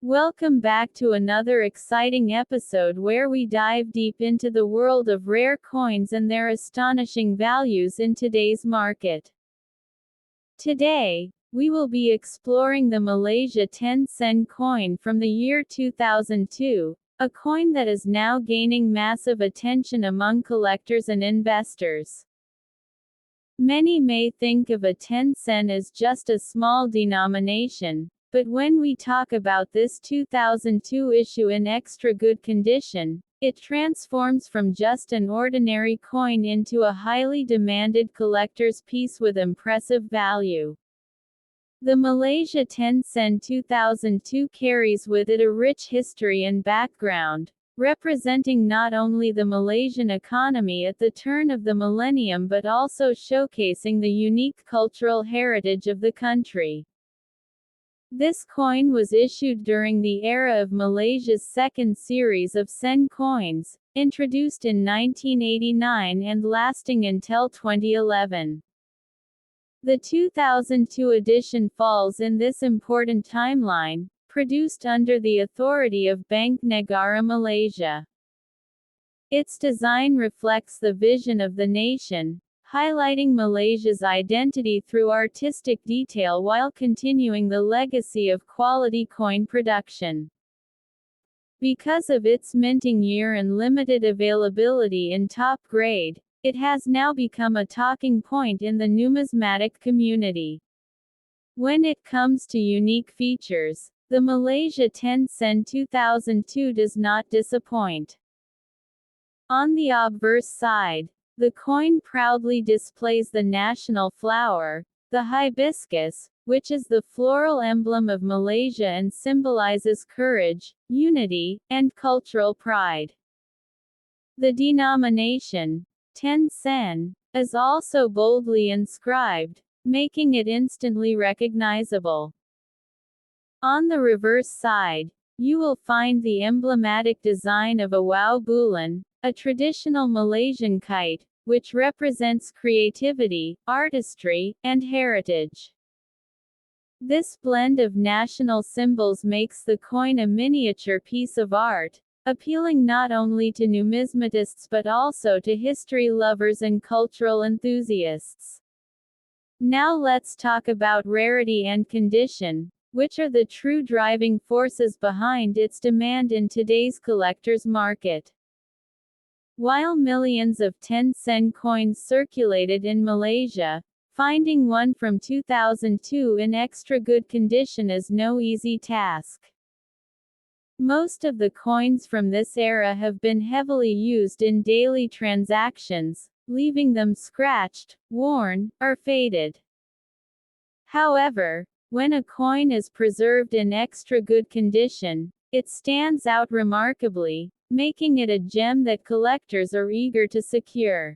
Welcome back to another exciting episode where we dive deep into the world of rare coins and their astonishing values in today's market. Today, we will be exploring the Malaysia 10 sen coin from the year 2002, a coin that is now gaining massive attention among collectors and investors. Many may think of a 10 sen as just a small denomination, but when we talk about this 2002 issue in extra good condition, it transforms from just an ordinary coin into a highly demanded collector's piece with impressive value. The Malaysia 10 sen 2002 carries with it a rich history and background, representing not only the Malaysian economy at the turn of the millennium but also showcasing the unique cultural heritage of the country. This coin was issued during the era of Malaysia's second series of sen coins, introduced in 1989 and lasting until 2011. The 2002 edition falls in this important timeline, produced under the authority of Bank Negara Malaysia. Its design reflects the vision of the nation, highlighting Malaysia's identity through artistic detail while continuing the legacy of quality coin production. Because of its minting year and limited availability in top grade, it has now become a talking point in the numismatic community. When it comes to unique features, the Malaysia 10 sen 2002 does not disappoint. On the obverse side, the coin proudly displays the national flower, the hibiscus, which is the floral emblem of Malaysia and symbolizes courage, unity, and cultural pride. The denomination, 10 sen, is also boldly inscribed, making it instantly recognizable. On the reverse side, you will find the emblematic design of a wow bulan, a traditional Malaysian kite, which represents creativity, artistry, and heritage. This blend of national symbols makes the coin a miniature piece of art, appealing not only to numismatists but also to history lovers and cultural enthusiasts. Now let's talk about rarity and condition, which are the true driving forces behind its demand in today's collector's market. While millions of 10 sen coins circulated in Malaysia, finding one from 2002 in extra good condition is no easy task. Most of the coins from this era have been heavily used in daily transactions, leaving them scratched, worn, or faded. However, when a coin is preserved in extra good condition, it stands out remarkably, making it a gem that collectors are eager to secure.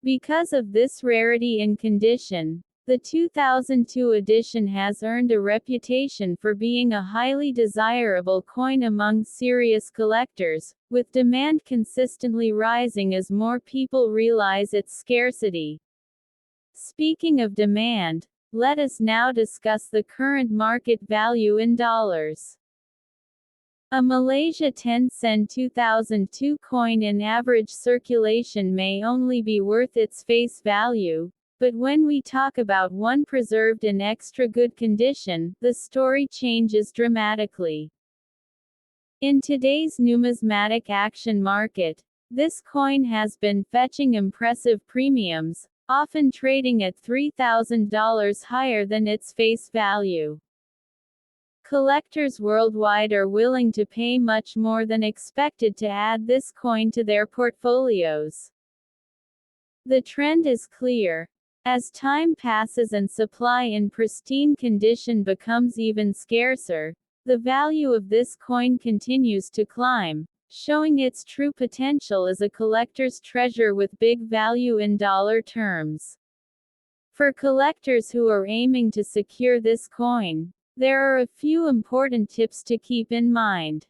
Because of this rarity in condition, the 2002 edition has earned a reputation for being a highly desirable coin among serious collectors, with demand consistently rising as more people realize its scarcity. Speaking of demand, let us now discuss the current market value in dollars. A Malaysia 10 sen 2002 coin in average circulation may only be worth its face value, but when we talk about one preserved in extra good condition, the story changes dramatically. In today's numismatic action market, this coin has been fetching impressive premiums, often trading at $3,000 higher than its face value. Collectors worldwide are willing to pay much more than expected to add this coin to their portfolios. The trend is clear. As time passes and supply in pristine condition becomes even scarcer, the value of this coin continues to climb, showing its true potential as a collector's treasure with big value in dollar terms. For collectors who are aiming to secure this coin, there are a few important tips to keep in mind.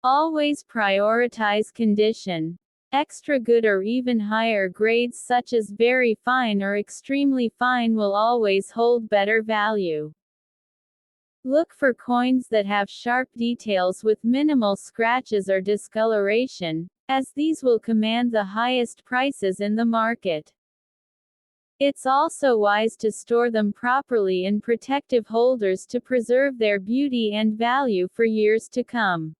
Always prioritize condition. Extra good or even higher grades such as very fine or extremely fine will always hold better value. Look for coins that have sharp details with minimal scratches or discoloration, as these will command the highest prices in the market. It's also wise to store them properly in protective holders to preserve their beauty and value for years to come.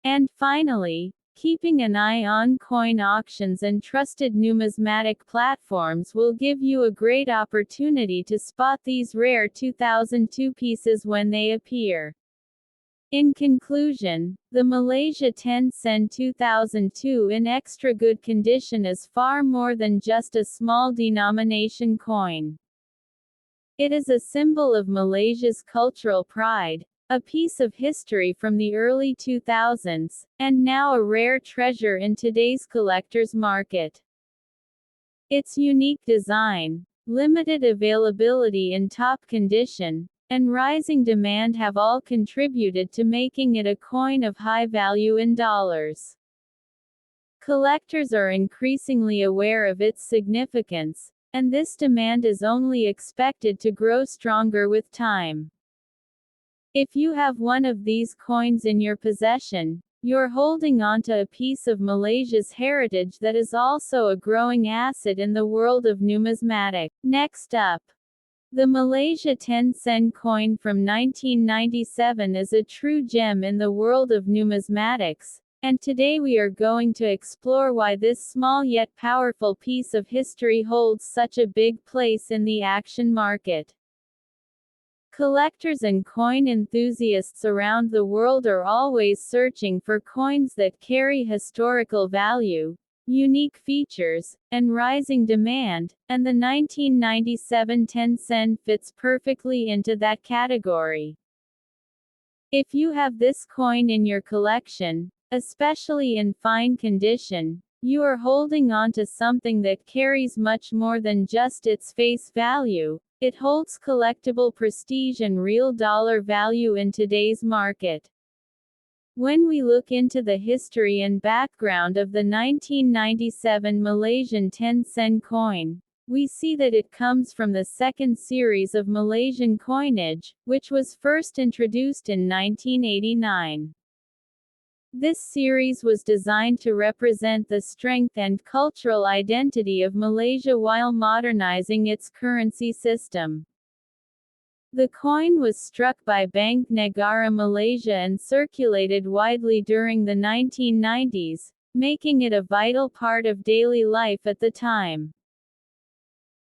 And finally, keeping an eye on coin auctions and trusted numismatic platforms will give you a great opportunity to spot these rare 2002 pieces when they appear. In conclusion, the Malaysia 10 sen 2002 in extra good condition is far more than just a small denomination coin. It is a symbol of Malaysia's cultural pride, a piece of history from the early 2000s, and now a rare treasure in today's collector's market. Its unique design, limited availability in top condition, and rising demand have all contributed to making it a coin of high value in dollars. Collectors are increasingly aware of its significance, and this demand is only expected to grow stronger with time. If you have one of these coins in your possession, you're holding onto a piece of Malaysia's heritage that is also a growing asset in the world of numismatic. Next up, the Malaysia 10 sen coin from 1997 is a true gem in the world of numismatics, and today we are going to explore why this small yet powerful piece of history holds such a big place in the action market. Collectors and coin enthusiasts around the world are always searching for coins that carry historical value, unique features, and rising demand, and the 1997 10 sen fits perfectly into that category. If you have this coin in your collection, especially in fine condition, you are holding on to something that carries much more than just its face value. It holds collectible prestige and real dollar value in today's market. When we look into the history and background of the 1997 Malaysian 10 sen coin, we see that it comes from the second series of Malaysian coinage, which was first introduced in 1989. This series was designed to represent the strength and cultural identity of Malaysia while modernizing its currency system. The coin was struck by Bank Negara Malaysia and circulated widely during the 1990s, making it a vital part of daily life at the time.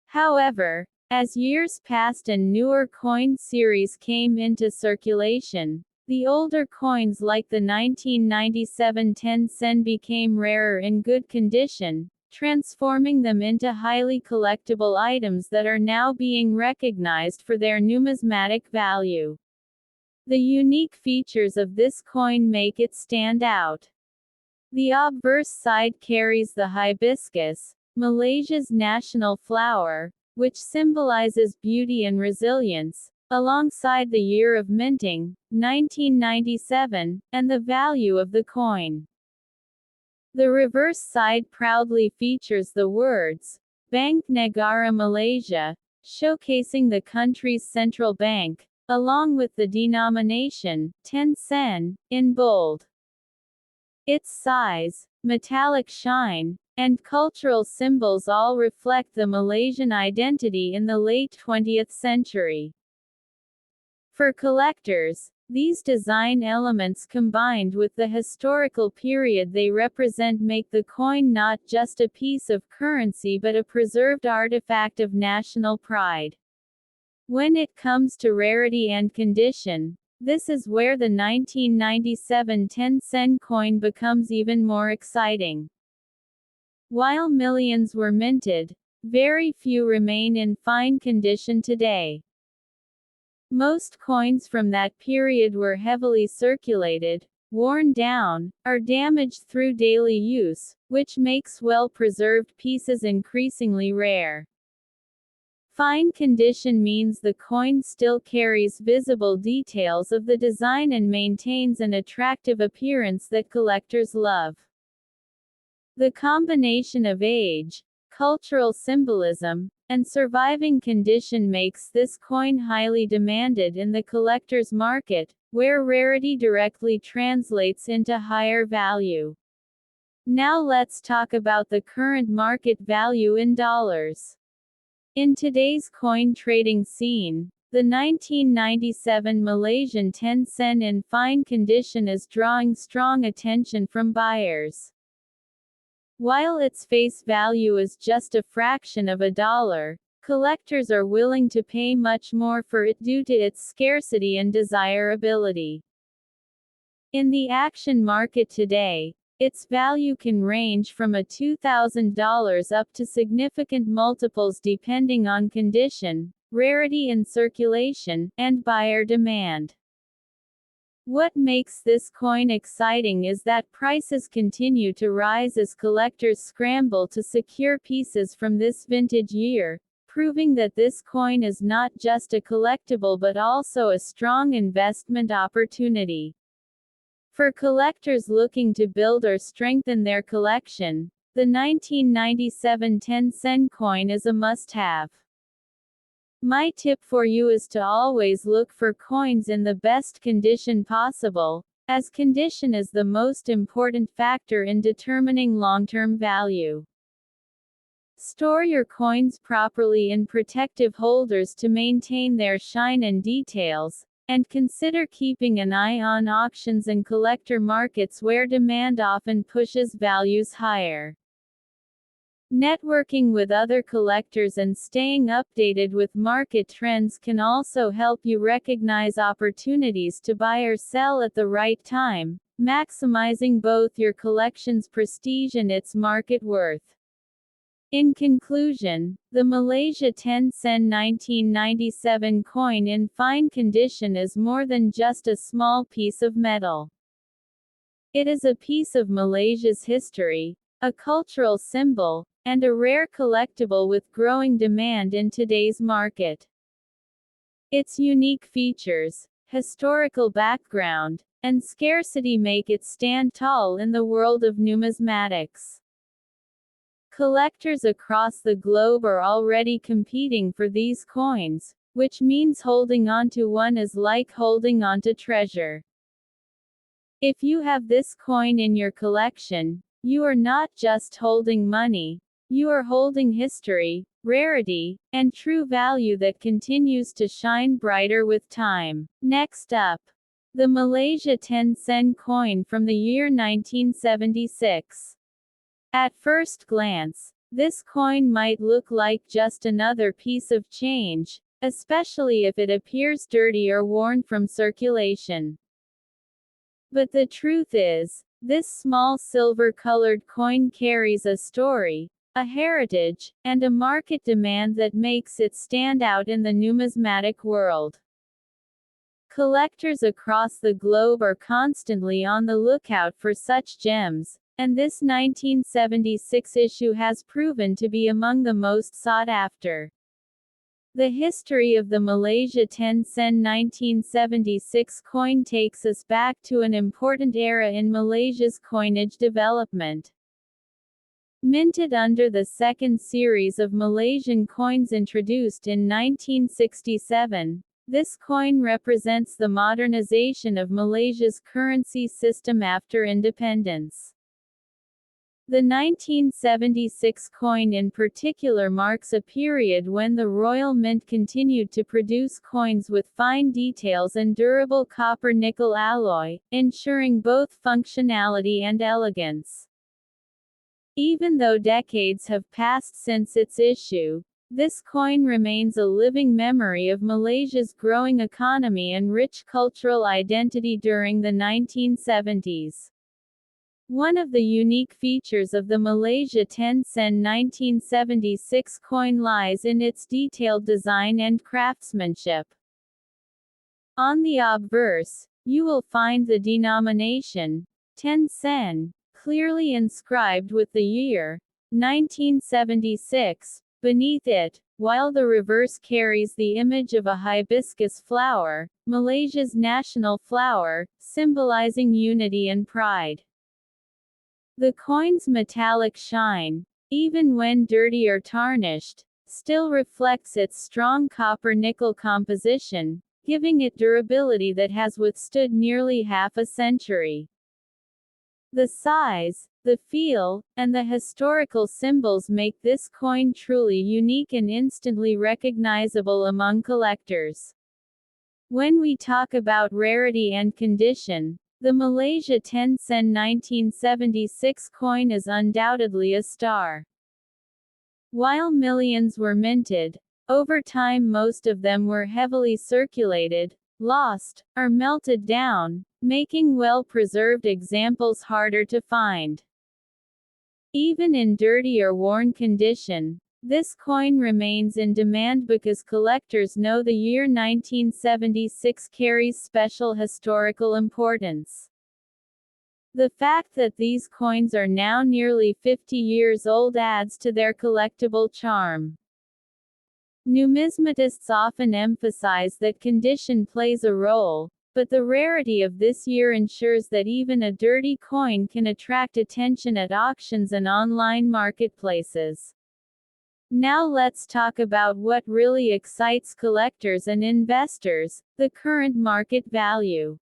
However, as years passed and newer coin series came into circulation, the older coins like the 1997 10 sen became rarer in good condition, transforming them into highly collectible items that are now being recognized for their numismatic value. The unique features of this coin make it stand out. The obverse side carries the hibiscus, Malaysia's national flower, which symbolizes beauty and resilience, alongside the year of minting, 1997, and the value of the coin. The reverse side proudly features the words, Bank Negara Malaysia, showcasing the country's central bank, along with the denomination, 10 sen, in bold. Its size, metallic shine, and cultural symbols all reflect the Malaysian identity in the late 20th century. For collectors, these design elements combined with the historical period they represent make the coin not just a piece of currency but a preserved artifact of national pride. When it comes to rarity and condition, this is where the 1997 10 sen coin becomes even more exciting. While millions were minted, very few remain in fine condition today. Most coins from that period were heavily circulated, worn down, or damaged through daily use, which makes well-preserved pieces increasingly rare. Fine condition means the coin still carries visible details of the design and maintains an attractive appearance that collectors love. The combination of age, cultural symbolism, and surviving condition makes this coin highly demanded in the collector's market, where rarity directly translates into higher value. Now let's talk about the current market value in dollars. In today's coin trading scene, the 1997 Malaysian 10 sen in fine condition is drawing strong attention from buyers. While its face value is just a fraction of a dollar, collectors are willing to pay much more for it due to its scarcity and desirability. In the auction market today, its value can range from a $2,000 up to significant multiples depending on condition, rarity in circulation, and buyer demand. What makes this coin exciting is that prices continue to rise as collectors scramble to secure pieces from this vintage year, proving that this coin is not just a collectible but also a strong investment opportunity. For collectors looking to build or strengthen their collection, the 1997 10 sen coin is a must-have. My tip for you is to always look for coins in the best condition possible, as condition is the most important factor in determining long-term value. Store your coins properly in protective holders to maintain their shine and details, and consider keeping an eye on auctions and collector markets where demand often pushes values higher. Networking with other collectors and staying updated with market trends can also help you recognize opportunities to buy or sell at the right time, maximizing both your collection's prestige and its market worth. In conclusion, the Malaysia 10 sen 1997 coin in fine condition is more than just a small piece of metal. It is a piece of Malaysia's history, a cultural symbol, and a rare collectible with growing demand in today's market. Its unique features, historical background, and scarcity make it stand tall in the world of numismatics. Collectors across the globe are already competing for these coins, which means holding onto one is like holding onto treasure. If you have this coin in your collection, you are not just holding money, you are holding history, rarity, and true value that continues to shine brighter with time. Next up, the Malaysia 10 sen coin from the year 1976. At first glance, this coin might look like just another piece of change, especially if it appears dirty or worn from circulation. But the truth is, this small silver-colored coin carries a story, a heritage, and a market demand that makes it stand out in the numismatic world. Collectors across the globe are constantly on the lookout for such gems, and this 1976 issue has proven to be among the most sought after. The history of the Malaysia 10 sen 1976 coin takes us back to an important era in Malaysia's coinage development. Minted under the second series of Malaysian coins introduced in 1967, this coin represents the modernization of Malaysia's currency system after independence. The 1976 coin in particular marks a period when the Royal Mint continued to produce coins with fine details and durable copper-nickel alloy, ensuring both functionality and elegance. Even though decades have passed since its issue, this coin remains a living memory of Malaysia's growing economy and rich cultural identity during the 1970s. One of the unique features of the Malaysia 10 sen 1976 coin lies in its detailed design and craftsmanship. On the obverse, you will find the denomination, 10 sen, clearly inscribed with the year, 1976, beneath it, while the reverse carries the image of a hibiscus flower, Malaysia's national flower, symbolizing unity and pride. The coin's metallic shine, even when dirty or tarnished, still reflects its strong copper-nickel composition, giving it durability that has withstood nearly half a century. The size, the feel, and the historical symbols make this coin truly unique and instantly recognizable among collectors. When we talk about rarity and condition, the Malaysia 10 sen 1976 coin is undoubtedly a star. While millions were minted, over time most of them were heavily circulated, lost, or melted down, making well-preserved examples harder to find. Even in dirty or worn condition, this coin remains in demand because collectors know the year 1976 carries special historical importance. The fact that these coins are now nearly 50 years old adds to their collectible charm. Numismatists often emphasize that condition plays a role, but the rarity of this year ensures that even a dirty coin can attract attention at auctions and online marketplaces. Now let's talk about what really excites collectors and investors: the current market value.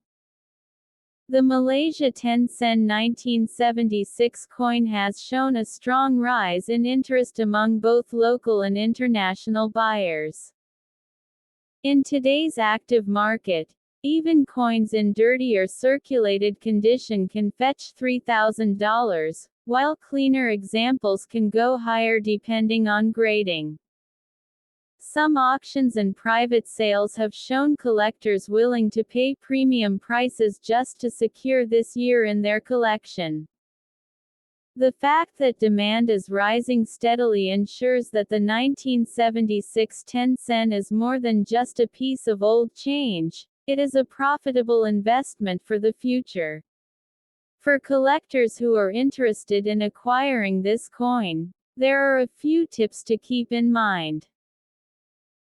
The Malaysia 10 sen 1976 coin has shown a strong rise in interest among both local and international buyers. In today's active market, even coins in dirty or circulated condition can fetch $3,000, while cleaner examples can go higher depending on grading. Some auctions and private sales have shown collectors willing to pay premium prices just to secure this year in their collection. The fact that demand is rising steadily ensures that the 1976 10 sen is more than just a piece of old change, it is a profitable investment for the future. For collectors who are interested in acquiring this coin, there are a few tips to keep in mind.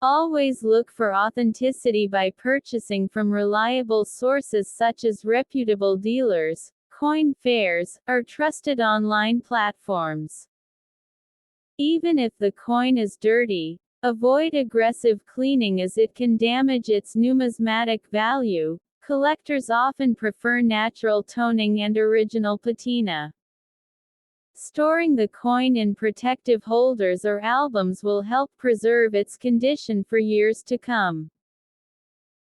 Always look for authenticity by purchasing from reliable sources such as reputable dealers, coin fairs, or trusted online platforms. Even if the coin is dirty, avoid aggressive cleaning as it can damage its numismatic value. Collectors often prefer natural toning and original patina. Storing the coin in protective holders or albums will help preserve its condition for years to come.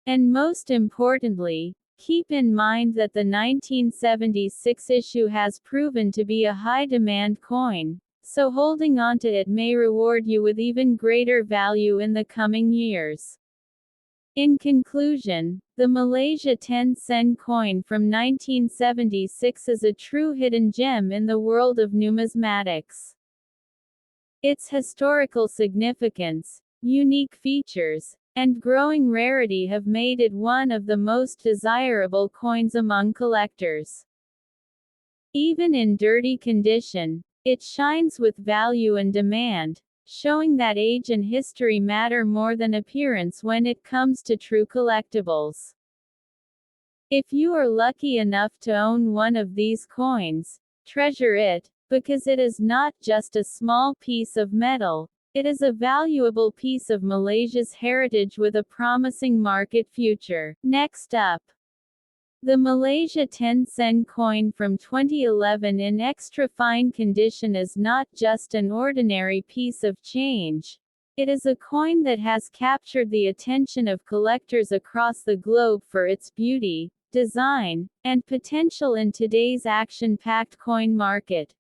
And most importantly, keep in mind that the 1976 issue has proven to be a high-demand coin, so holding onto it may reward you with even greater value in the coming years. In conclusion, the Malaysia 10 sen coin from 1976 is a true hidden gem in the world of numismatics. Its historical significance, unique features, and growing rarity have made it one of the most desirable coins among collectors. Even in dirty condition, it shines with value and demand, showing that age and history matter more than appearance when it comes to true collectibles. If you are lucky enough to own one of these coins, treasure it, because it is not just a small piece of metal, it is a valuable piece of Malaysia's heritage with a promising market future. Next up, the Malaysia 10 sen coin from 2011 in extra fine condition is not just an ordinary piece of change. It is a coin that has captured the attention of collectors across the globe for its beauty, design, and potential in today's action-packed coin market.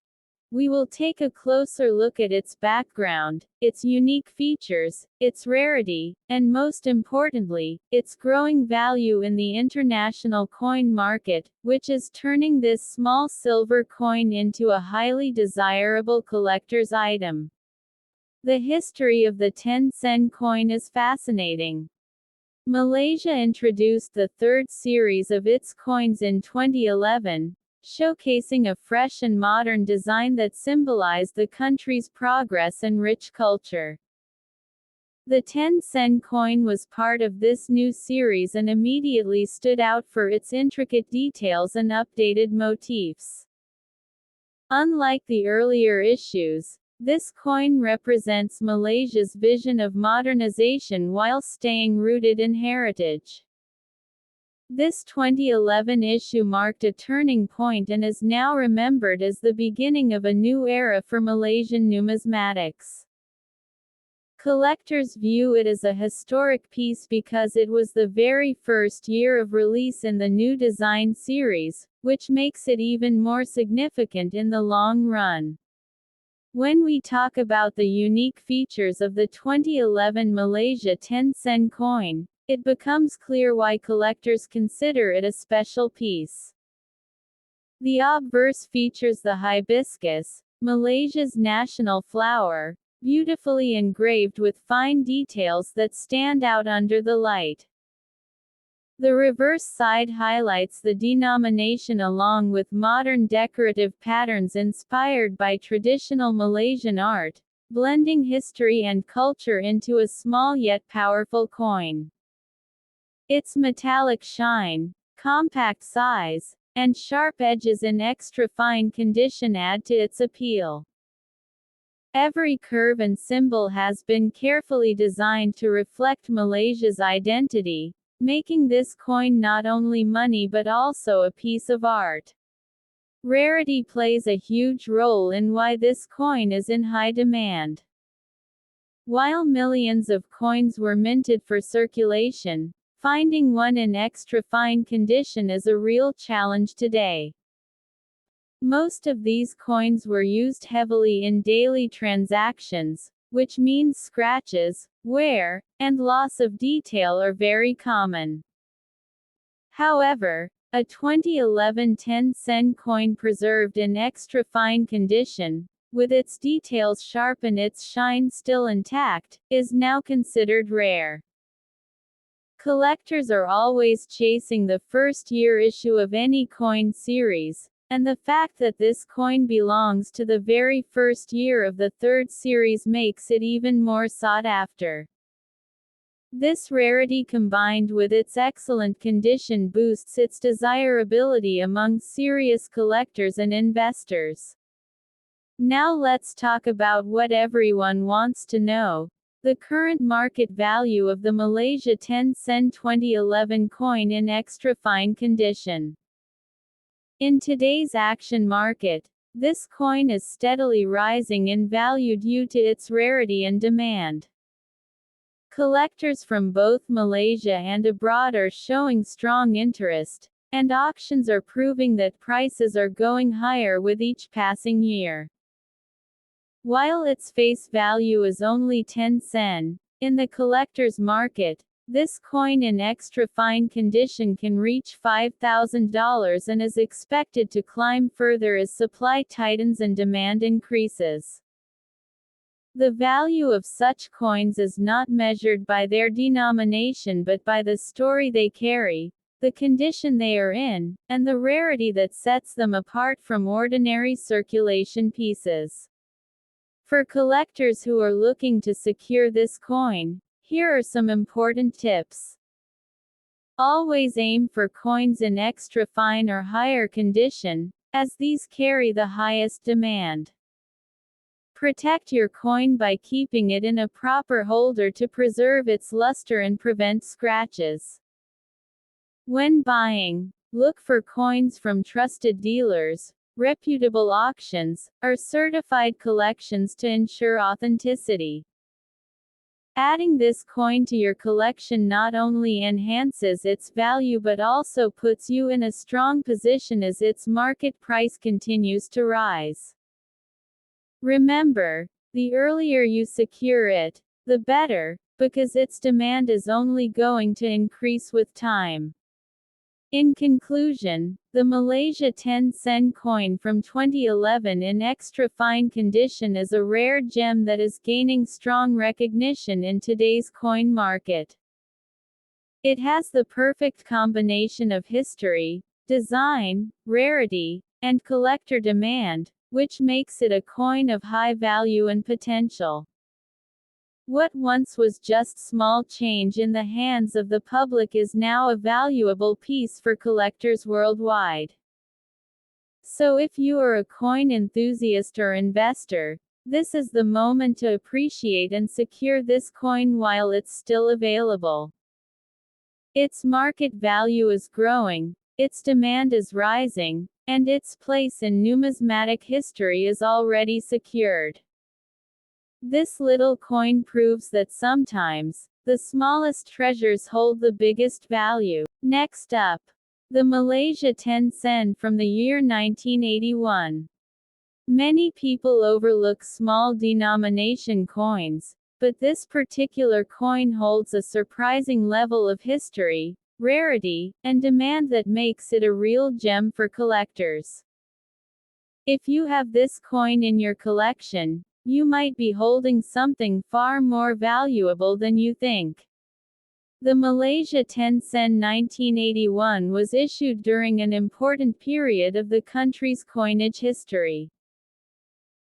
We will take a closer look at its background, its unique features, its rarity, and most importantly, its growing value in the international coin market, which is turning this small silver coin into a highly desirable collector's item. The history of the 10 sen coin is fascinating. Malaysia introduced the third series of its coins in 2011, showcasing a fresh and modern design that symbolized the country's progress and rich culture. The 10 sen coin was part of this new series and immediately stood out for its intricate details and updated motifs. Unlike the earlier issues, This coin represents Malaysia's vision of modernization while staying rooted in heritage. This 2011 issue marked a turning point and is now remembered as the beginning of a new era for Malaysian numismatics. Collectors view it as a historic piece because it was the very first year of release in the new design series, which makes it even more significant in the long run. When we talk about the unique features of the 2011 Malaysia 10-sen coin, it becomes clear why collectors consider it a special piece. The obverse features the hibiscus, Malaysia's national flower, beautifully engraved with fine details that stand out under the light. The reverse side highlights the denomination along with modern decorative patterns inspired by traditional Malaysian art, blending history and culture into a small yet powerful coin. Its metallic shine, compact size, and sharp edges in extra fine condition add to its appeal. Every curve and symbol has been carefully designed to reflect Malaysia's identity, making this coin not only money but also a piece of art. Rarity plays a huge role in why this coin is in high demand. While millions of coins were minted for circulation, finding one in extra fine condition is a real challenge today. Most of these coins were used heavily in daily transactions, which means scratches, wear, and loss of detail are very common. However, a 2011 10-sen coin preserved in extra fine condition, with its details sharp and its shine still intact, is now considered rare. Collectors are always chasing the first-year issue of any coin series, and the fact that this coin belongs to the very first year of the third series makes it even more sought after. This rarity combined with its excellent condition boosts its desirability among serious collectors and investors. Now let's talk about what everyone wants to know: the current market value of the Malaysia 10-sen 2011 coin in extra fine condition. In today's auction market, this coin is steadily rising in value due to its rarity and demand. Collectors from both Malaysia and abroad are showing strong interest, and auctions are proving that prices are going higher with each passing year. While its face value is only 10 sen, in the collector's market, this coin in extra fine condition can reach $5,000 and is expected to climb further as supply tightens and demand increases. The value of such coins is not measured by their denomination but by the story they carry, the condition they are in, and the rarity that sets them apart from ordinary circulation pieces. For collectors who are looking to secure this coin, here are some important tips. Always aim for coins in extra fine or higher condition, as these carry the highest demand. Protect your coin by keeping it in a proper holder to preserve its luster and prevent scratches. When buying, look for coins from trusted dealers, reputable auctions, or certified collections to ensure authenticity. Adding this coin to your collection not only enhances its value but also puts you in a strong position as its market price continues to rise. Remember, the earlier you secure it, the better, because its demand is only going to increase with time. In conclusion, the Malaysia 10-sen coin from 2011 in extra fine condition is a rare gem that is gaining strong recognition in today's coin market. It has the perfect combination of history, design, rarity, and collector demand, which makes it a coin of high value and potential. What once was just small change in the hands of the public is now a valuable piece for collectors worldwide. So if you are a coin enthusiast or investor, This is the moment to appreciate and secure this coin while it's still available. Its market value is growing, its demand is rising, and its place in numismatic history is already secured. This little coin proves that sometimes, the smallest treasures hold the biggest value. Next up, the Malaysia 10 sen from the year 1981. Many people overlook small denomination coins, but this particular coin holds a surprising level of history, rarity, and demand that makes it a real gem for collectors. If you have this coin in your collection, you might be holding something far more valuable than you think. The Malaysia 10 sen 1981 was issued during an important period of the country's coinage history.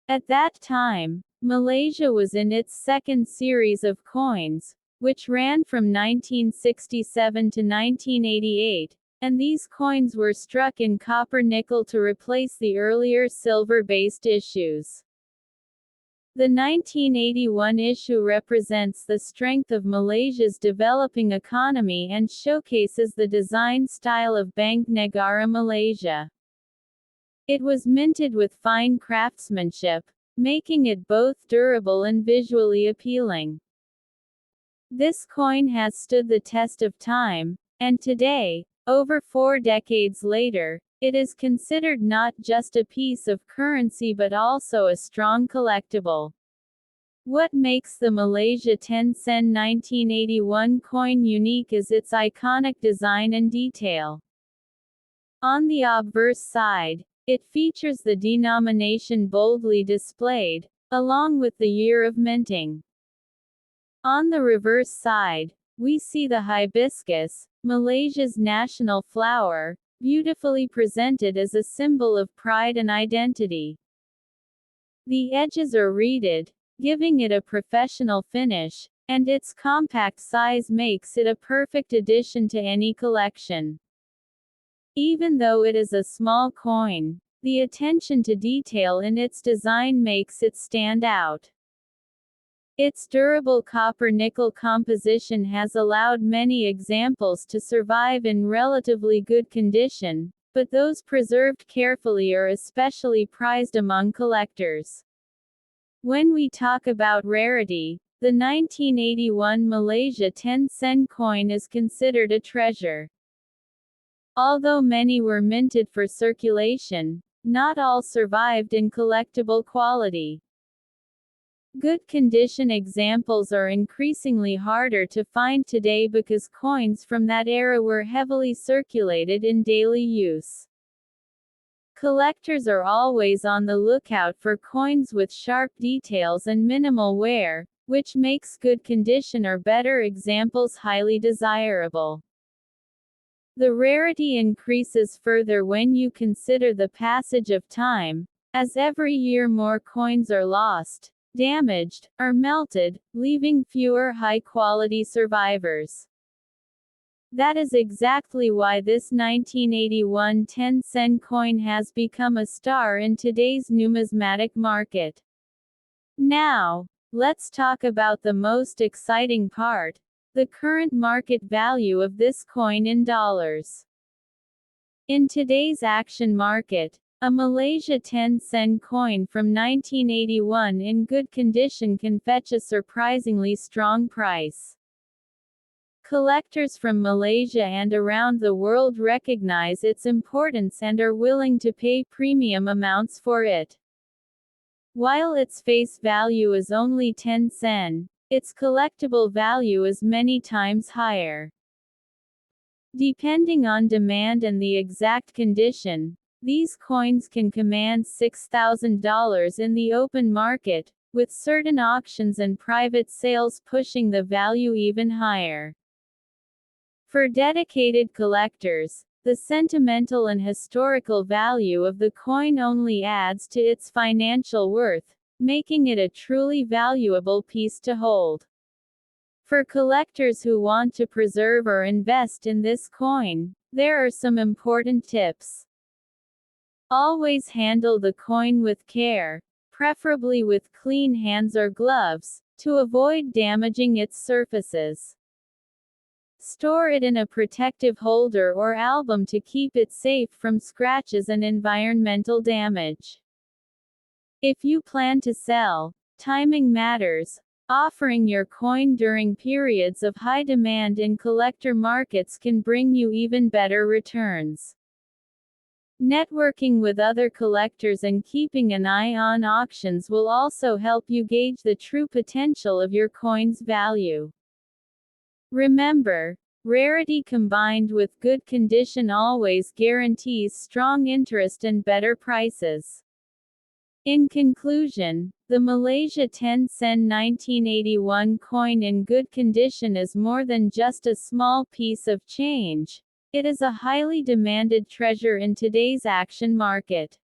At that time, Malaysia was in its second series of coins, which ran from 1967 to 1988, and these coins were struck in copper-nickel to replace the earlier silver-based issues. The 1981 issue represents the strength of Malaysia's developing economy and showcases the design style of Bank Negara Malaysia. It was minted with fine craftsmanship, making it both durable and visually appealing. This coin has stood the test of time, and today, over 4 decades later, it is considered not just a piece of currency but also a strong collectible. What makes the Malaysia 10 sen 1981 coin unique is its iconic design and detail. On the obverse side, it features the denomination boldly displayed, along with the year of minting. On the reverse side, we see the hibiscus, Malaysia's national flower, beautifully presented as a symbol of pride and identity. The edges are reeded, giving it a professional finish, and its compact size makes it a perfect addition to any collection. Even though it is a small coin, the attention to detail in its design makes it stand out. Its durable copper-nickel composition has allowed many examples to survive in relatively good condition, but those preserved carefully are especially prized among collectors. When we talk about rarity, the 1981 Malaysia 10 sen coin is considered a treasure. Although many were minted for circulation, not all survived in collectible quality. Good condition examples are increasingly harder to find today because coins from that era were heavily circulated in daily use. Collectors are always on the lookout for coins with sharp details and minimal wear, which makes good condition or better examples highly desirable. The rarity increases further when you consider the passage of time, as every year more coins are lost, damaged, or melted, leaving fewer high-quality survivors. That is exactly why this 1981 10 sen coin has become a star in today's numismatic market. Now, let's talk about the most exciting part, the current market value of this coin in dollars. In today's action market, a Malaysia 10 sen coin from 1981 in good condition can fetch a surprisingly strong price. Collectors from Malaysia and around the world recognize its importance and are willing to pay premium amounts for it. While its face value is only 10 sen, its collectible value is many times higher. Depending on demand and the exact condition, these coins can command $6,000 in the open market, with certain auctions and private sales pushing the value even higher. For dedicated collectors, the sentimental and historical value of the coin only adds to its financial worth, making it a truly valuable piece to hold. For collectors who want to preserve or invest in this coin, there are some important tips. Always handle the coin with care. preferably with clean hands or gloves, to avoid damaging its surfaces. Store it in a protective holder or album to keep it safe from scratches and environmental damage. If you plan to sell, timing matters. Offering your coin during periods of high demand in collector markets can bring you even better returns. Networking with other collectors and keeping an eye on auctions will also help you gauge the true potential of your coin's value. Remember, rarity combined with good condition always guarantees strong interest and better prices. In conclusion, the Malaysia 10 sen 1981 coin in good condition is more than just a small piece of change. It is a highly demanded treasure in today's auction market.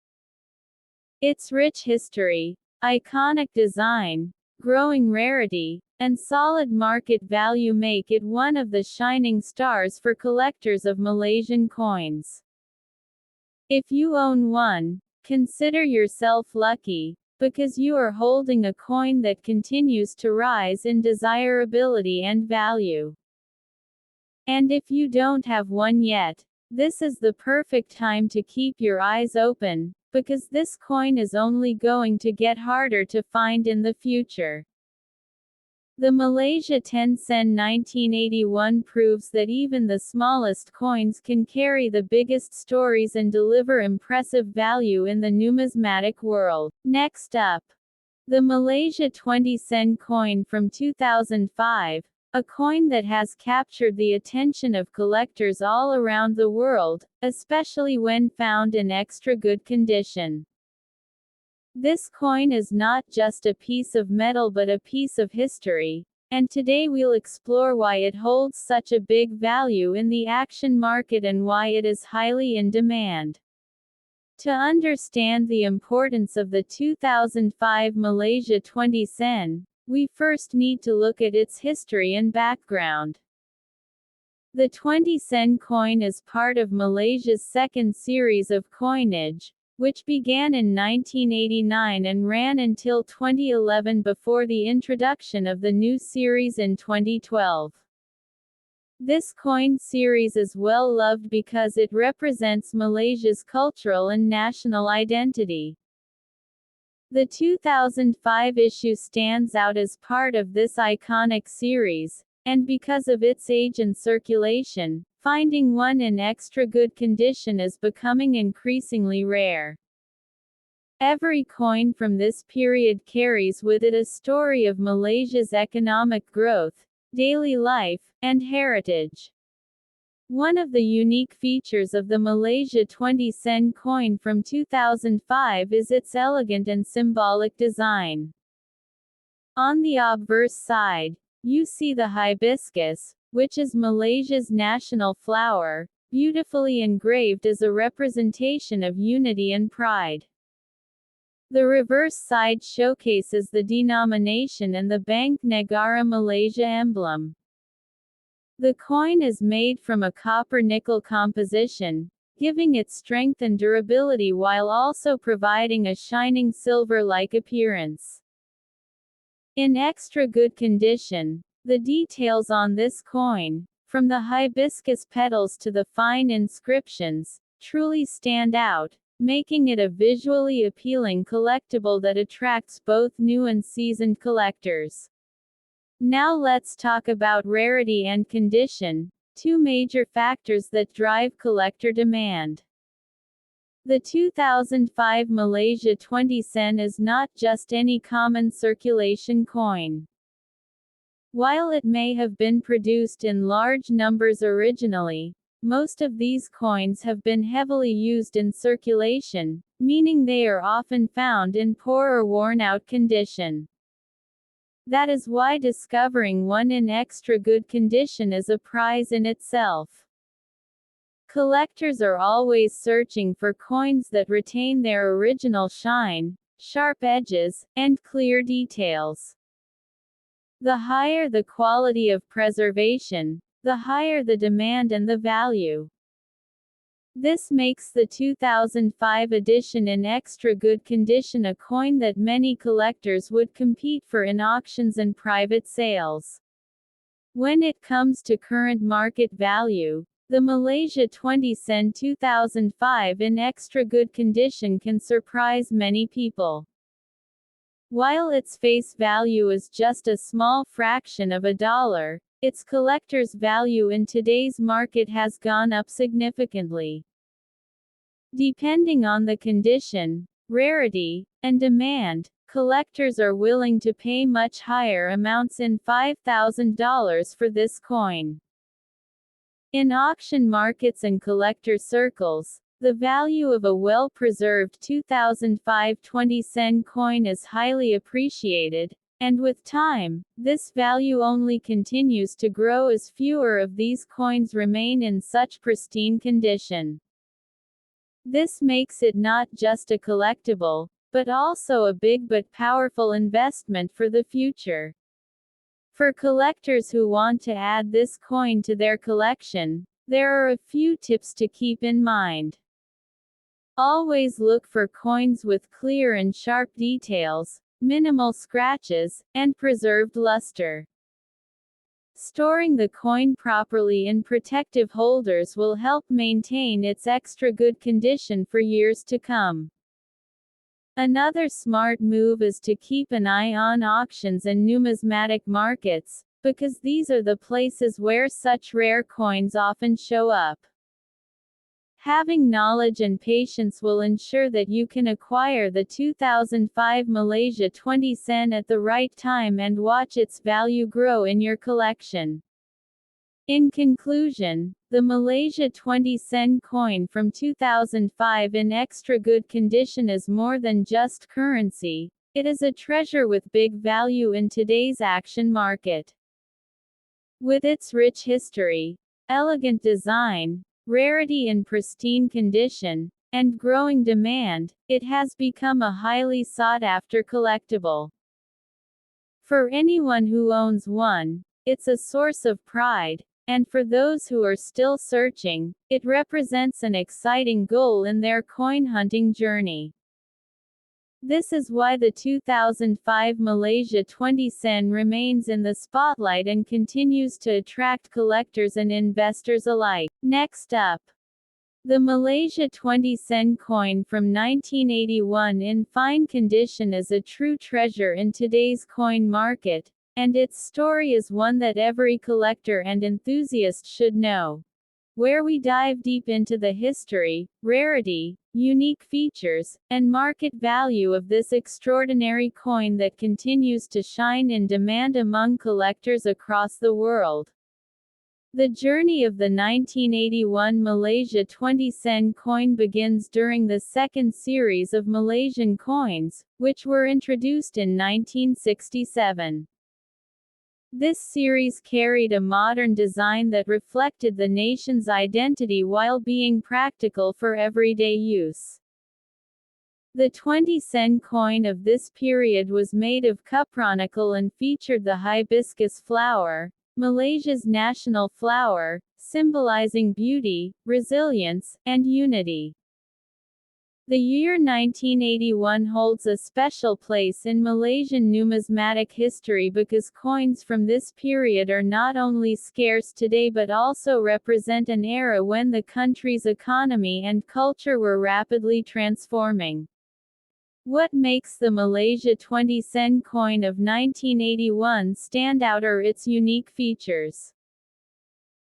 Its rich history, iconic design, growing rarity, and solid market value make it one of the shining stars for collectors of Malaysian coins. If you own one, consider yourself lucky, because you are holding a coin that continues to rise in desirability and value. And if you don't have one yet, this is the perfect time to keep your eyes open, because this coin is only going to get harder to find in the future. The Malaysia 10 sen 1981 proves that even the smallest coins can carry the biggest stories and deliver impressive value in the numismatic world. Next up, the Malaysia 20 sen coin from 2005, a coin that has captured the attention of collectors all around the world, especially when found in extra good condition. This coin is not just a piece of metal but a piece of history, and today we'll explore why it holds such a big value in the auction market and why it is highly in demand. To understand the importance of the 2005 Malaysia 20 sen, we first need to look at its history and background. The 20 sen coin is part of Malaysia's second series of coinage, which began in 1989 and ran until 2011 before the introduction of the new series in 2012. This coin series is well loved because it represents Malaysia's cultural and national identity. The 2005 issue stands out as part of this iconic series, and because of its age and circulation, finding one in extra good condition is becoming increasingly rare. Every coin from this period carries with it a story of Malaysia's economic growth, daily life, and heritage. One of the unique features of the Malaysia 20 sen coin from 2005 is its elegant and symbolic design. On the obverse side, you see the hibiscus, which is Malaysia's national flower, beautifully engraved as a representation of unity and pride. The reverse side showcases the denomination and the Bank Negara Malaysia emblem. The coin is made from a copper-nickel composition, giving it strength and durability while also providing a shining silver-like appearance. In extra good condition, the details on this coin, from the hibiscus petals to the fine inscriptions, truly stand out, making it a visually appealing collectible that attracts both new and seasoned collectors. Now let's talk about rarity and condition, two major factors that drive collector demand. The 2005 Malaysia 20 sen is not just any common circulation coin. While it may have been produced in large numbers originally, most of these coins have been heavily used in circulation, meaning they are often found in poor or worn-out condition. That is why discovering one in extra good condition is a prize in itself. Collectors are always searching for coins that retain their original shine, sharp edges, and clear details. The higher the quality of preservation, the higher the demand and the value. This makes the 2005 edition in extra good condition, a coin that many collectors would compete for in auctions and private sales. When it comes to current market value, the Malaysia 20 sen 2005 in extra good condition can surprise many people. While its face value is just a small fraction of $1, its collector's value in today's market has gone up significantly. Depending on the condition, rarity, and demand, collectors are willing to pay much higher amounts in $5,000 for this coin. In auction markets and collector circles, the value of a well-preserved 2005 20 sen coin is highly appreciated, and with time, this value only continues to grow as fewer of these coins remain in such pristine condition. This makes it not just a collectible, but also a big but powerful investment for the future. For collectors who want to add this coin to their collection, there are a few tips to keep in mind. Always look for coins with clear and sharp details, minimal scratches, and preserved luster. Storing the coin properly in protective holders will help maintain its extra good condition for years to come. Another smart move is to keep an eye on auctions and numismatic markets, because these are the places where such rare coins often show up. Having knowledge and patience will ensure that you can acquire the 2005 Malaysia 20 sen at the right time and watch its value grow in your collection. In conclusion, the Malaysia 20 sen coin from 2005 in extra good condition is more than just currency, it is a treasure with big value in today's auction market. With its rich history, elegant design, rarity in pristine condition, and growing demand, it has become a highly sought-after collectible. For anyone who owns one, it's a source of pride, and for those who are still searching, it represents an exciting goal in their coin hunting journey. This is why the 2005 Malaysia 20 sen remains in the spotlight and continues to attract collectors and investors alike. Next up, the Malaysia 20 sen coin from 1981 in fine condition is a true treasure in today's coin market, and its story is one that every collector and enthusiast should know. Where we dive deep into the history, rarity, unique features, and market value of this extraordinary coin that continues to shine in demand among collectors across the world. The journey of the 1981 Malaysia 20 sen coin begins during the second series of Malaysian coins, which were introduced in 1967. This series carried a modern design that reflected the nation's identity while being practical for everyday use. The 20 sen coin of this period was made of cupronickel and featured the hibiscus flower, Malaysia's national flower, symbolizing beauty, resilience, and unity. The year 1981 holds a special place in Malaysian numismatic history because coins from this period are not only scarce today but also represent an era when the country's economy and culture were rapidly transforming. What makes the Malaysia 20 sen coin of 1981 stand out are its unique features.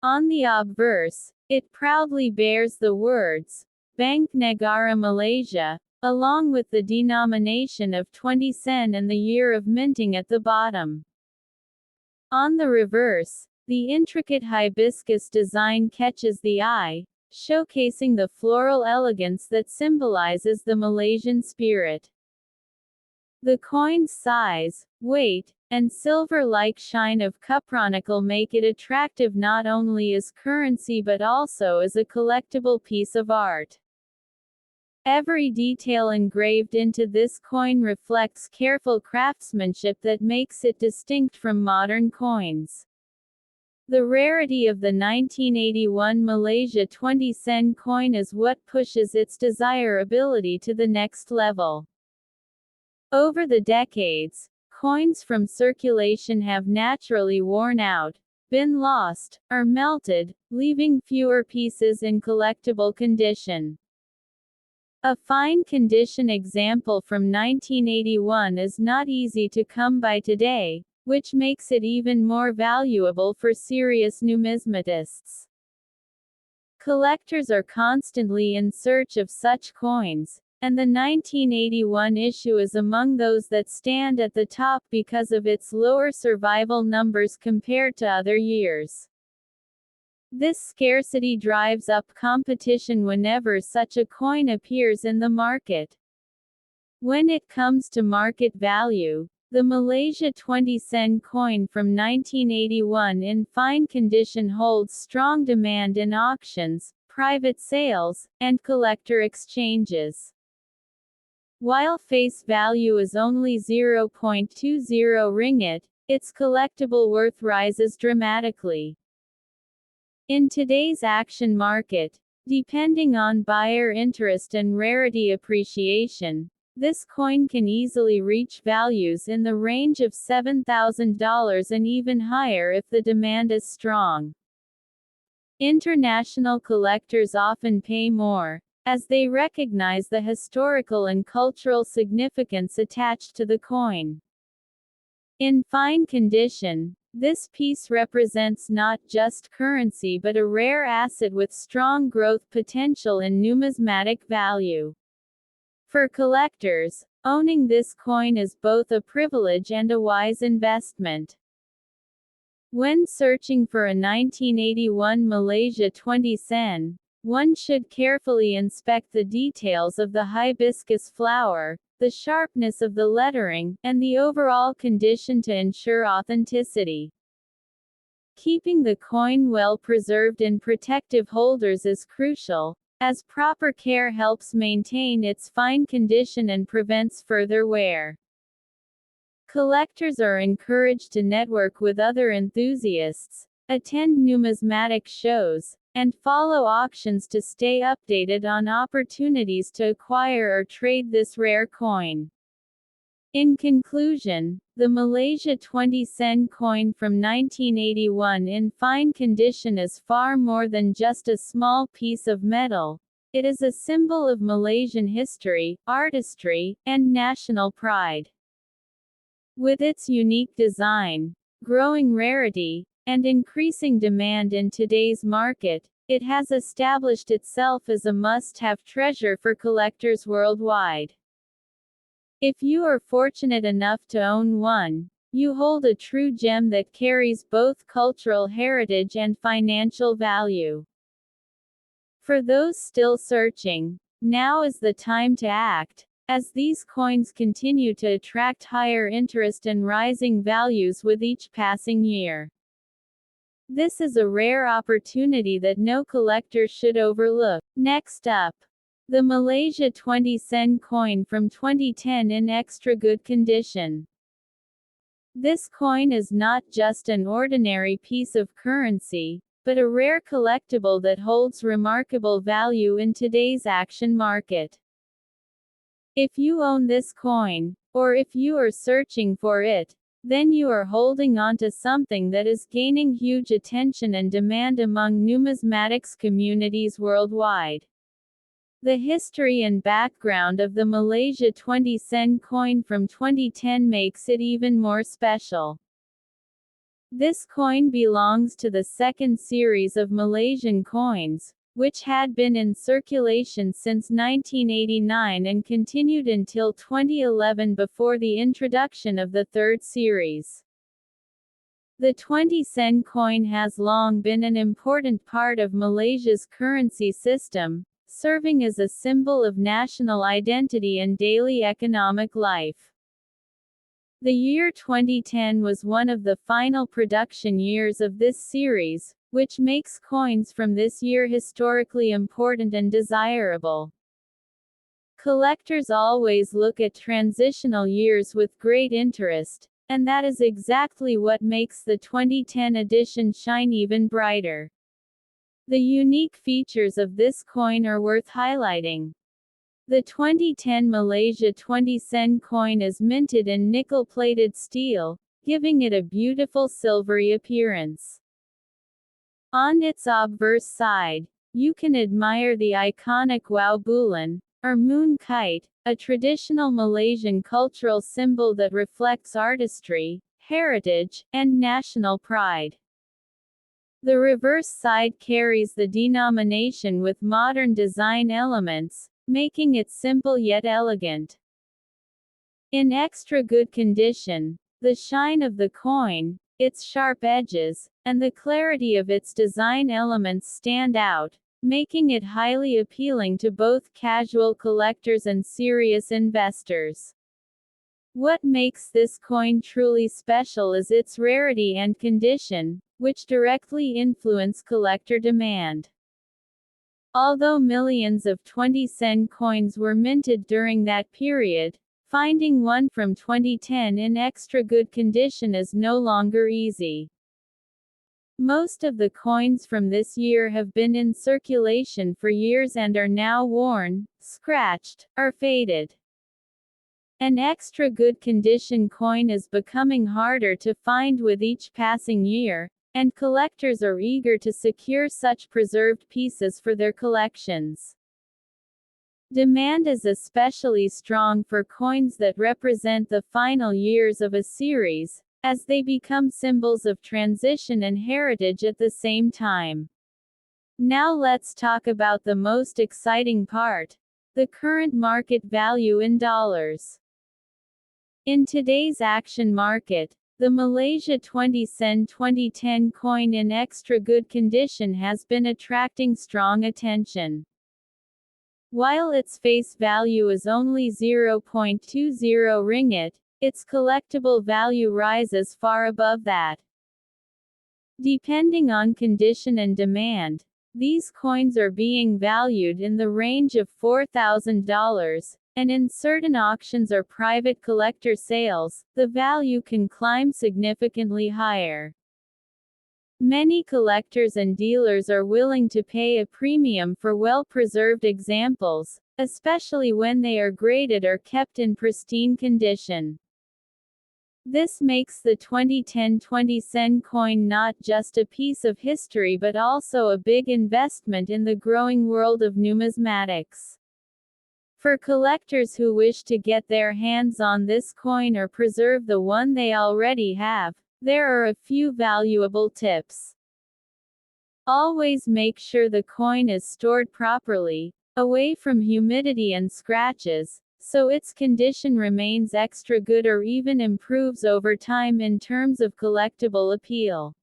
On the obverse, it proudly bears the words, Bank Negara Malaysia, along with the denomination of 20 sen and the year of minting at the bottom. On the reverse, the intricate hibiscus design catches the eye, showcasing the floral elegance that symbolizes the Malaysian spirit. The coin's size, weight, and silver-like shine of cupronickel make it attractive not only as currency but also as a collectible piece of art. Every detail engraved into this coin reflects careful craftsmanship that makes it distinct from modern coins. The rarity of the 1981 Malaysia 20 sen coin is what pushes its desirability to the next level. Over the decades, coins from circulation have naturally worn out, been lost, or melted, leaving fewer pieces in collectible condition. A fine condition example from 1981 is not easy to come by today, which makes it even more valuable for serious numismatists. Collectors are constantly in search of such coins, and the 1981 issue is among those that stand at the top because of its lower survival numbers compared to other years. This scarcity drives up competition whenever such a coin appears in the market. When it comes to market value, the Malaysia 20 sen coin from 1981 in fine condition holds strong demand in auctions, private sales, and collector exchanges. While face value is only 0.20 ringgit, its collectible worth rises dramatically. In today's auction market, depending on buyer interest and rarity appreciation, this coin can easily reach values in the range of $7,000 and even higher if the demand is strong. International collectors often pay more, as they recognize the historical and cultural significance attached to the coin. In fine condition, this piece represents not just currency but a rare asset with strong growth potential and numismatic value. For collectors, owning this coin is both a privilege and a wise investment. When searching for a 1981 Malaysia 20 sen, one should carefully inspect the details of the hibiscus flower, the sharpness of the lettering, and the overall condition to ensure authenticity. Keeping the coin well preserved in protective holders is crucial, as proper care helps maintain its fine condition and prevents further wear. Collectors are encouraged to network with other enthusiasts, attend numismatic shows, and follow auctions to stay updated on opportunities to acquire or trade this rare coin. In conclusion, the Malaysia 20 sen coin from 1981 in fine condition is far more than just a small piece of metal. It is a symbol of Malaysian history, artistry, and national pride. With its unique design, growing rarity, and increasing demand in today's market, it has established itself as a must-have treasure for collectors worldwide. If you are fortunate enough to own one, you hold a true gem that carries both cultural heritage and financial value. For those still searching, now is the time to act, as these coins continue to attract higher interest and rising values with each passing year. This is a rare opportunity that no collector should overlook. Next up, the Malaysia 20 sen coin from 2010 in extra good condition. This coin is not just an ordinary piece of currency, but a rare collectible that holds remarkable value in today's auction market. If you own this coin, or if you are searching for it, then you are holding on to something that is gaining huge attention and demand among numismatics communities worldwide. The history and background of the Malaysia 20 sen coin from 2010 makes it even more special. This coin belongs to the second series of Malaysian coins, which had been in circulation since 1989 and continued until 2011 before the introduction of the third series. The 20 sen coin has long been an important part of Malaysia's currency system, serving as a symbol of national identity and daily economic life. The year 2010 was one of the final production years of this series, which makes coins from this year historically important and desirable. Collectors always look at transitional years with great interest, and that is exactly what makes the 2010 edition shine even brighter. The unique features of this coin are worth highlighting. The 2010 Malaysia 20 sen coin is minted in nickel-plated steel, giving it a beautiful silvery appearance. On its obverse side, you can admire the iconic Wow Bulan, or moon kite, a traditional Malaysian cultural symbol that reflects artistry, heritage, and national pride. The reverse side carries the denomination with modern design elements, making it simple yet elegant. In extra good condition, the shine of the coin, its sharp edges, and the clarity of its design elements stand out, making it highly appealing to both casual collectors and serious investors. What makes this coin truly special is its rarity and condition, which directly influence collector demand. Although millions of 20 sen coins were minted during that period, finding one from 2010 in extra good condition is no longer easy. Most of the coins from this year have been in circulation for years and are now worn, scratched, or faded. An extra good condition coin is becoming harder to find with each passing year, and collectors are eager to secure such preserved pieces for their collections. Demand is especially strong for coins that represent the final years of a series, as they become symbols of transition and heritage at the same time. Now let's talk about the most exciting part: the current market value in dollars. In today's action market, the Malaysia 20 sen 2010 coin in extra good condition has been attracting strong attention. While its face value is only 0.20 ringgit, its collectible value rises far above that. Depending on condition and demand, these coins are being valued in the range of $4,000, and in certain auctions or private collector sales, the value can climb significantly higher. Many collectors and dealers are willing to pay a premium for well-preserved examples, especially when they are graded or kept in pristine condition. This makes the 2010 20 sen coin not just a piece of history but also a big investment in the growing world of numismatics. For collectors who wish to get their hands on this coin or preserve the one they already have, there are a few valuable tips. Always make sure the coin is stored properly, away from humidity and scratches, so its condition remains extra good or even improves over time in terms of collectible appeal.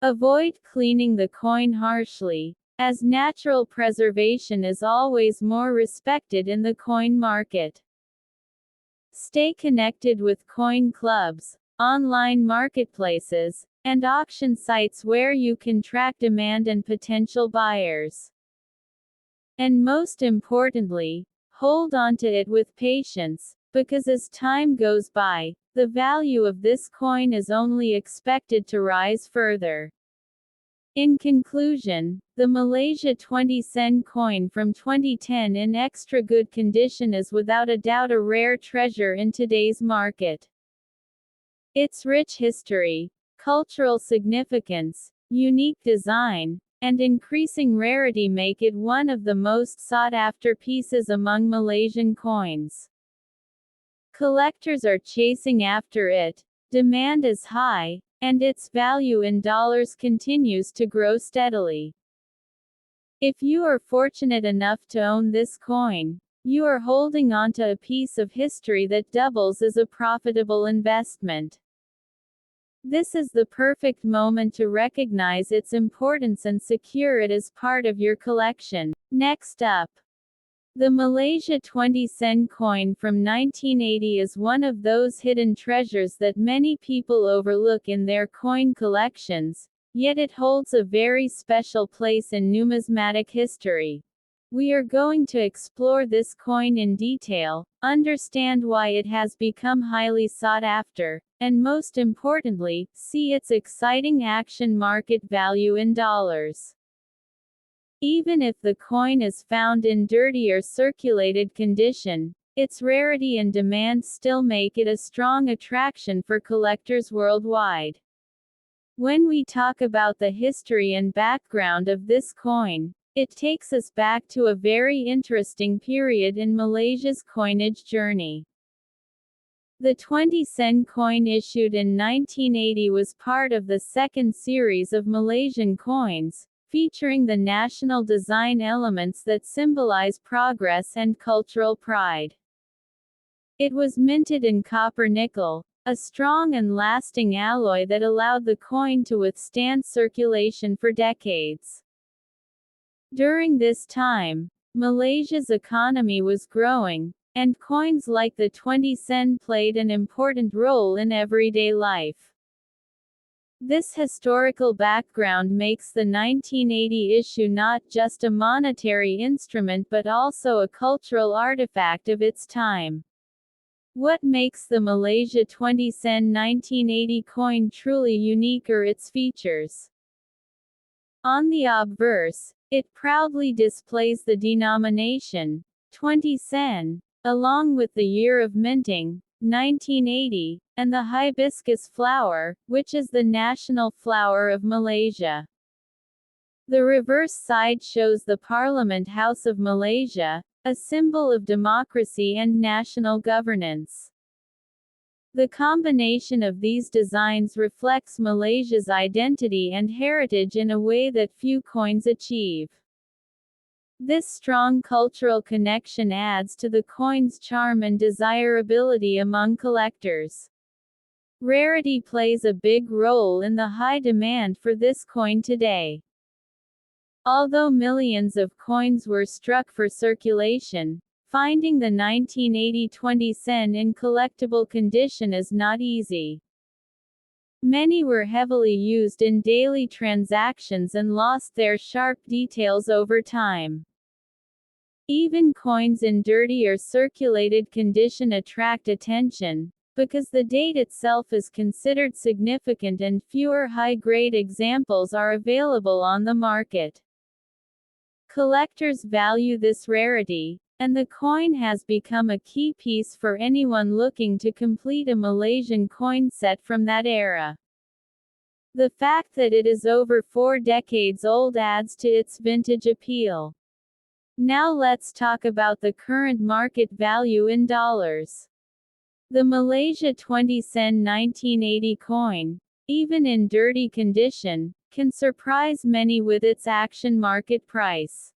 Avoid cleaning the coin harshly, as natural preservation is always more respected in the coin market. Stay connected with coin clubs, online marketplaces, and auction sites where you can track demand and potential buyers. And most importantly, hold on to it with patience, because as time goes by, the value of this coin is only expected to rise further. In conclusion, the Malaysia 20 sen coin from 2010 in extra good condition is without a doubt a rare treasure in today's market. Its rich history, cultural significance, unique design, and increasing rarity make it one of the most sought-after pieces among Malaysian coins. Collectors are chasing after it, demand is high, and its value in dollars continues to grow steadily. If you are fortunate enough to own this coin, you are holding onto a piece of history that doubles as a profitable investment. This is the perfect moment to recognize its importance and secure it as part of your collection. Next up, the Malaysia 20 sen coin from 1980 is one of those hidden treasures that many people overlook in their coin collections, yet it holds a very special place in numismatic history. We are going to explore this coin in detail, understand why it has become highly sought after, and most importantly, see its exciting action market value in dollars. Even if the coin is found in dirty or circulated condition, its rarity and demand still make it a strong attraction for collectors worldwide. When we talk about the history and background of this coin, it takes us back to a very interesting period in Malaysia's coinage journey. The 20 sen coin issued in 1980 was part of the second series of Malaysian coins, featuring the national design elements that symbolize progress and cultural pride. It was minted in copper-nickel, a strong and lasting alloy that allowed the coin to withstand circulation for decades. During this time, Malaysia's economy was growing, and coins like the 20 sen played an important role in everyday life. This historical background makes the 1980 issue not just a monetary instrument but also a cultural artifact of its time. What makes the Malaysia 20 sen 1980 coin truly unique are its features. On the obverse, it proudly displays the denomination, 20 sen, along with the year of minting, 1980, and the hibiscus flower, which is the national flower of Malaysia. The reverse side shows the Parliament House of Malaysia, a symbol of democracy and national governance. The combination of these designs reflects Malaysia's identity and heritage in a way that few coins achieve. This strong cultural connection adds to the coin's charm and desirability among collectors. Rarity plays a big role in the high demand for this coin today. Although millions of coins were struck for circulation, finding the 1980 20 sen in collectible condition is not easy. Many were heavily used in daily transactions and lost their sharp details over time. Even coins in dirty or circulated condition attract attention, because the date itself is considered significant and fewer high-grade examples are available on the market. Collectors value this rarity, and the coin has become a key piece for anyone looking to complete a Malaysian coin set from that era. The fact that it is over 4 decades old adds to its vintage appeal. Now let's talk about the current market value in dollars. The Malaysia 20 sen 1980 coin, even in dirty condition, can surprise many with its action market price.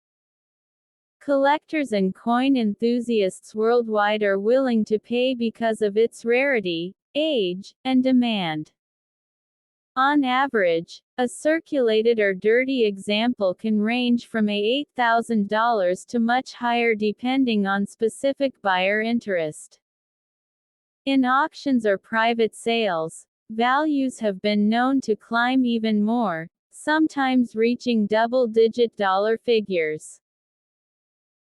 Collectors and coin enthusiasts worldwide are willing to pay because of its rarity, age, and demand. On average, a circulated or dirty example can range from $8,000 to much higher depending on specific buyer interest. In auctions or private sales, values have been known to climb even more, sometimes reaching double-digit dollar figures.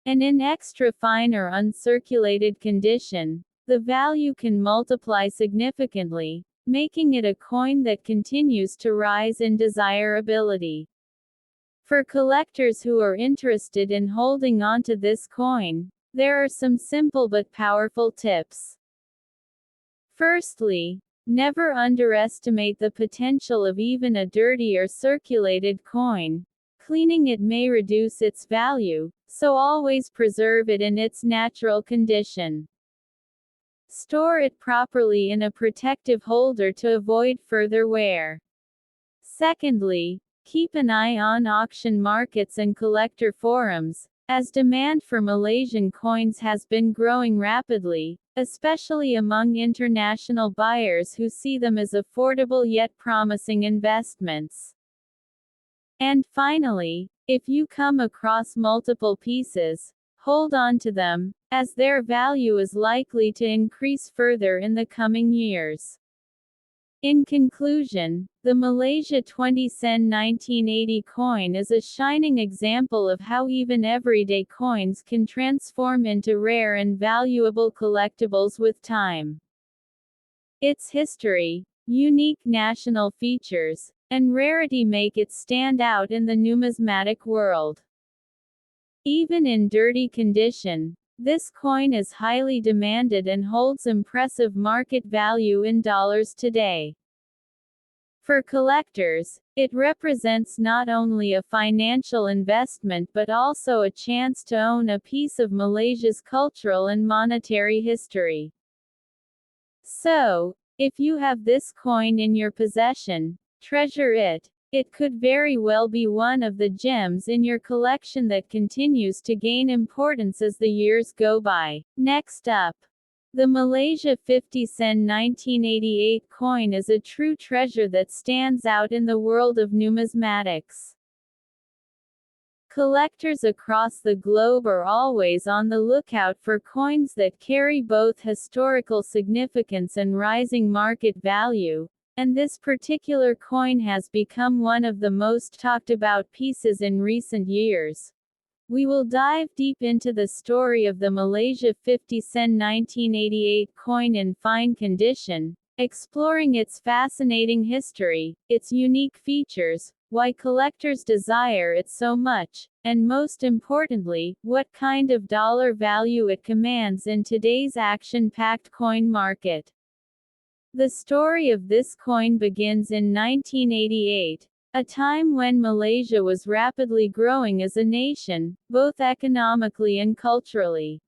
And in extra fine or uncirculated condition, the value can multiply significantly, making it a coin that continues to rise in desirability. For collectors who are interested in holding onto this coin, there are some simple but powerful tips. Firstly, never underestimate the potential of even a dirty or circulated coin. Cleaning it may reduce its value, so always preserve it in its natural condition. Store it properly in a protective holder to avoid further wear. Secondly, keep an eye on auction markets and collector forums, as demand for Malaysian coins has been growing rapidly, especially among international buyers who see them as affordable yet promising investments. And finally, if you come across multiple pieces, hold on to them, as their value is likely to increase further in the coming years. In conclusion, the Malaysia 20 sen 1980 coin is a shining example of how even everyday coins can transform into rare and valuable collectibles with time. Its history, unique national features, and rarity make it stand out in the numismatic world. Even in dirty condition, this coin is highly demanded and holds impressive market value in dollars today. For collectors, it represents not only a financial investment but also a chance to own a piece of Malaysia's cultural and monetary history. So, if you have this coin in your possession, treasure it. It could very well be one of the gems in your collection that continues to gain importance as the years go by. Next up, the Malaysia 50 sen 1988 coin is a true treasure that stands out in the world of numismatics. Collectors across the globe are always on the lookout for coins that carry both historical significance and rising market value, and this particular coin has become one of the most talked about pieces in recent years. We will dive deep into the story of the Malaysia 50 sen 1988 coin in fine condition, exploring its fascinating history, its unique features, why collectors desire it so much, and most importantly, what kind of dollar value it commands in today's action-packed coin market. The story of this coin begins in 1988, a time when Malaysia was rapidly growing as a nation, both economically and culturally.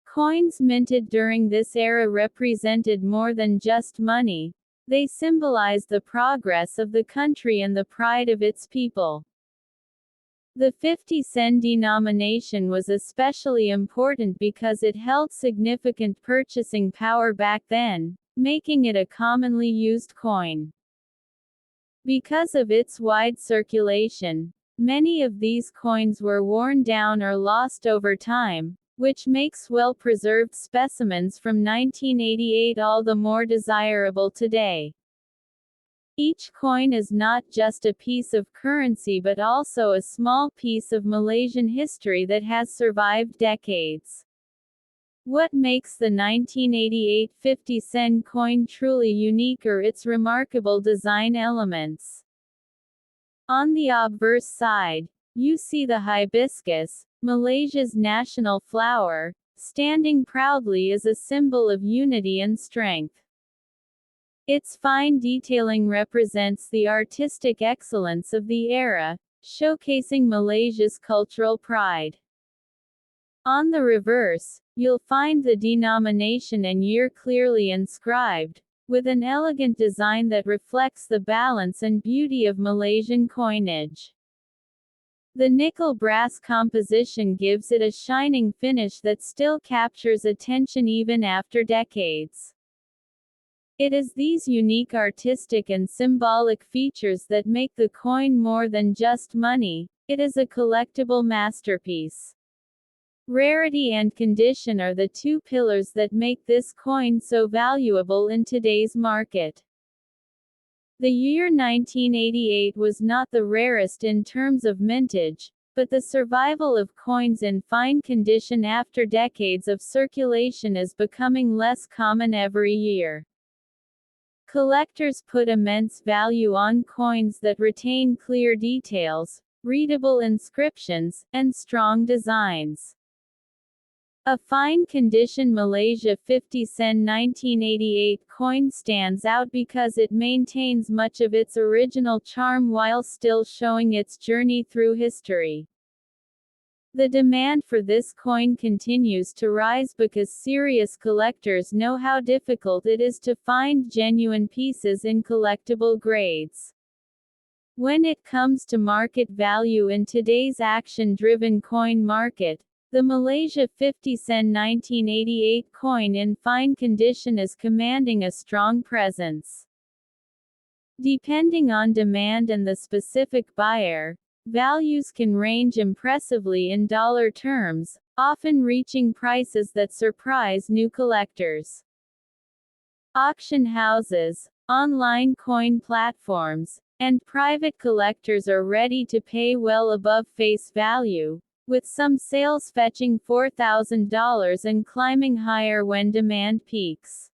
Coins minted during this era represented more than just money. They symbolized the progress of the country and the pride of its people. The 50 sen denomination was especially important because it held significant purchasing power back then, making it a commonly used coin. Because of its wide circulation, many of these coins were worn down or lost over time, which makes well-preserved specimens from 1988 all the more desirable today. Each coin is not just a piece of currency but also a small piece of Malaysian history that has survived decades. What makes the 1988 50 sen coin truly unique are its remarkable design elements. On the obverse side, you see the hibiscus, Malaysia's national flower, standing proudly as a symbol of unity and strength. Its fine detailing represents the artistic excellence of the era, showcasing Malaysia's cultural pride. On the reverse, you'll find the denomination and year clearly inscribed, with an elegant design that reflects the balance and beauty of Malaysian coinage. The nickel-brass composition gives it a shining finish that still captures attention even after decades. It is these unique artistic and symbolic features that make the coin more than just money. It is a collectible masterpiece. Rarity and condition are the two pillars that make this coin so valuable in today's market. The year 1988 was not the rarest in terms of mintage, but the survival of coins in fine condition after decades of circulation is becoming less common every year. Collectors put immense value on coins that retain clear details, readable inscriptions, and strong designs. A fine condition Malaysia 50 sen 1988 coin stands out because it maintains much of its original charm while still showing its journey through history. The demand for this coin continues to rise because serious collectors know how difficult it is to find genuine pieces in collectible grades. When it comes to market value in today's action-driven coin market, the Malaysia 50 sen 1988 coin in fine condition is commanding a strong presence. Depending on demand and the specific buyer, values can range impressively in dollar terms, often reaching prices that surprise new collectors. Auction houses, online coin platforms, and private collectors are ready to pay well above face value, with some sales fetching $4,000 and climbing higher when demand peaks.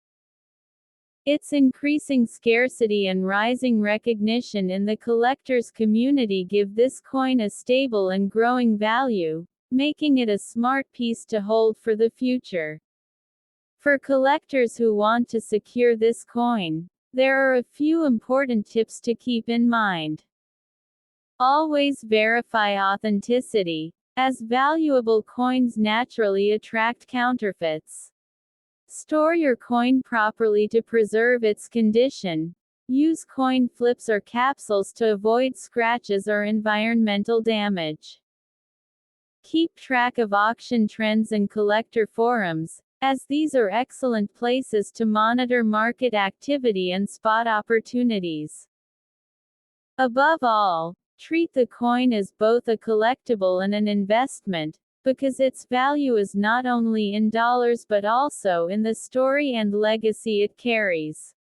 Its increasing scarcity and rising recognition in the collectors' community give this coin a stable and growing value, making it a smart piece to hold for the future. For collectors who want to secure this coin, there are a few important tips to keep in mind. Always verify authenticity, as valuable coins naturally attract counterfeits. Store your coin properly to preserve its condition. Use coin flips or capsules to avoid scratches or environmental damage. Keep track of auction trends and collector forums, as these are excellent places to monitor market activity and spot opportunities. Above all, treat the coin as both a collectible and an investment, because its value is not only in dollars but also in the story and legacy it carries.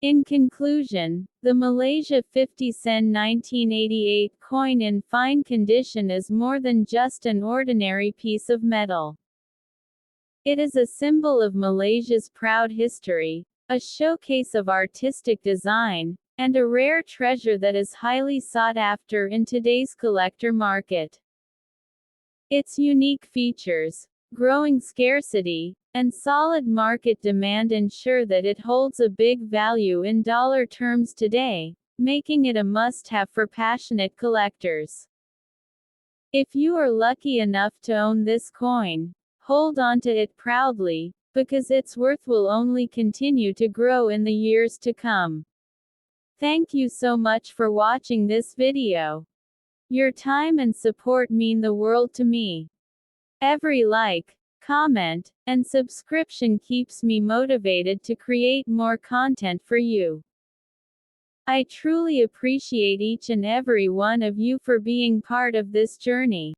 In conclusion, the Malaysia 50-cent 1988 coin in fine condition is more than just an ordinary piece of metal. It is a symbol of Malaysia's proud history, a showcase of artistic design, and a rare treasure that is highly sought after in today's collector market. Its unique features, growing scarcity, and solid market demand ensure that it holds a big value in dollar terms today, making it a must-have for passionate collectors. If you are lucky enough to own this coin, hold on to it proudly, because its worth will only continue to grow in the years to come. Thank you so much for watching this video. Your time and support mean the world to me. Every like, comment, and subscription keeps me motivated to create more content for you. I truly appreciate each and every one of you for being part of this journey.